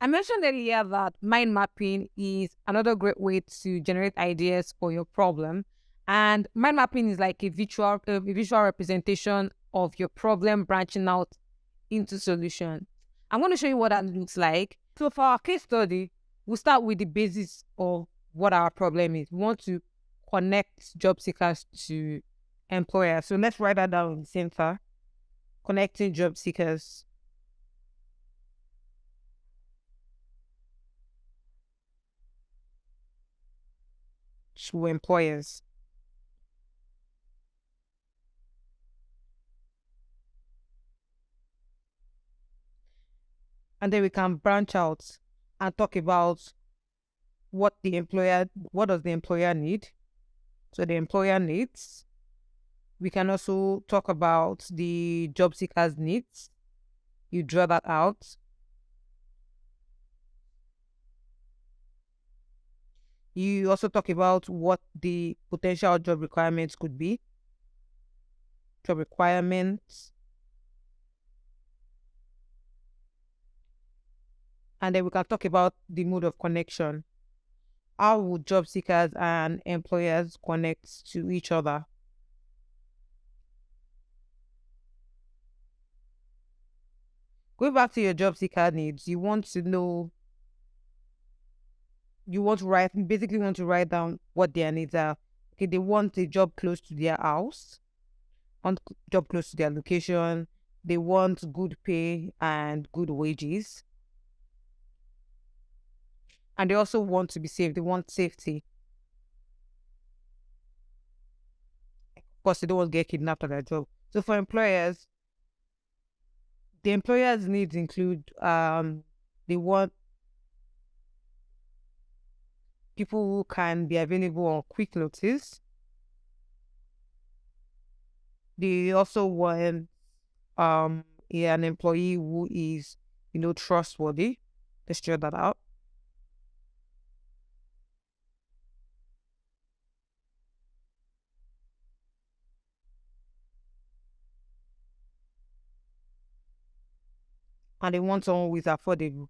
I mentioned earlier that mind mapping is another great way to generate ideas for your problem. And mind mapping is like a visual representation of your problem branching out into solution. I'm going to show you what that looks like. So for our case study, we'll start with the basis of what our problem is. We want to connect job seekers to employers. So let's write that down in the center. Connecting job seekers to employers. And then we can branch out and talk about what does the employer need. So the employer needs. We can also talk about the job seekers needs. You draw that out. You also talk about what the potential job requirements could be. Job requirements. And then we can talk about the mode of connection. How would job seekers and employers connect to each other? Going back to your job seeker needs, you want to know, you want to write, you basically want to write down what their needs are. Okay, they want a job close to their house, want job close to their location. They want good pay and good wages. And they also want to be safe. They want safety. Of course, they don't want to get kidnapped at their job. So for employers, the employers' needs include they want people who can be available on quick notice. They also want an employee who is, trustworthy. Let's draw that out. And they want someone who is affordable.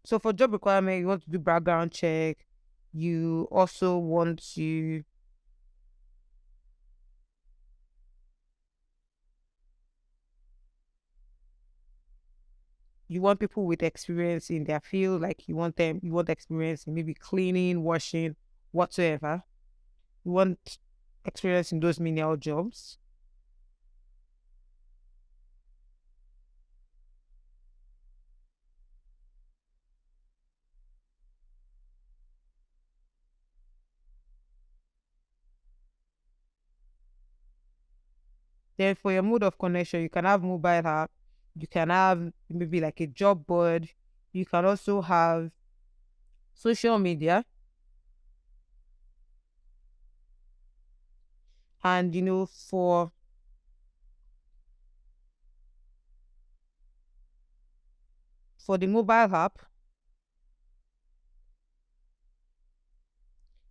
So for job requirement, you want to do background check. You also want to you want people with experience in their field, like you want experience in maybe cleaning, washing, whatsoever. You want experience in those menial jobs. Then for your mode of connection, you can have mobile app, you can have maybe like a job board, you can also have social media, and for the mobile app,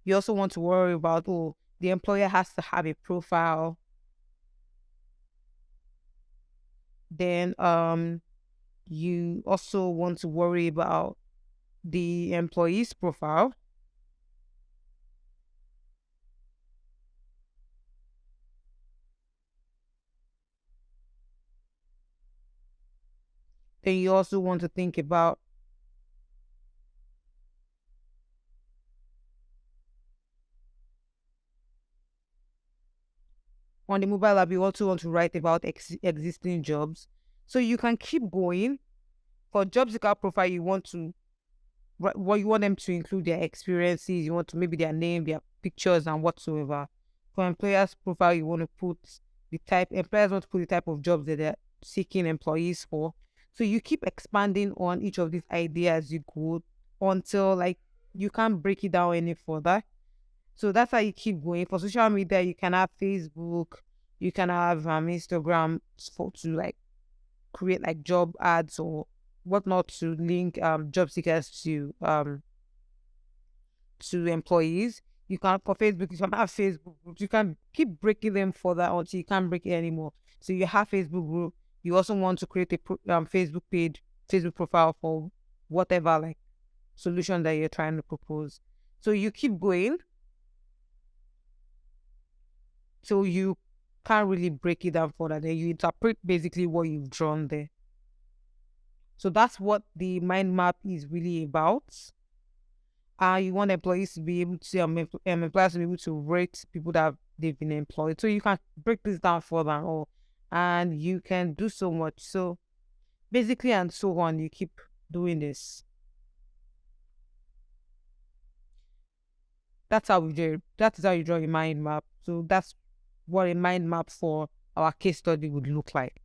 you also want to worry about, oh, the employer has to have a profile. Then you also want to worry about the employee's profile. Then you also want to think about on the mobile app, you also want to write about existing jobs. So you can keep going. For job seeker profile, you want to what you want them to include their experiences, you want to maybe their name, their pictures, and whatsoever. For employers profile, you want to put employers want to put the type of jobs that they're seeking employees for. So you keep expanding on each of these ideas you go until like you can't break it down any further. So that's how you keep going. For social media, you can have Facebook, you can have Instagram to like create like job ads or whatnot to link job seekers to employees. You can for Facebook, you can have Facebook groups. You can keep breaking them further until you can't break it anymore. So you have Facebook group. You also want to create a Facebook page, Facebook profile for whatever like solution that you're trying to propose. So you keep going. So you can't really break it down further. Then you interpret basically what you've drawn there. So that's what the mind map is really about. You want employees to be able to employers to be able to rate people that they've been employed. So you can break this down further and all, and you can do so much. So basically, and so on, you keep doing this. That's how we do. That is how you draw a mind map. So that's what a mind map for our case study would look like.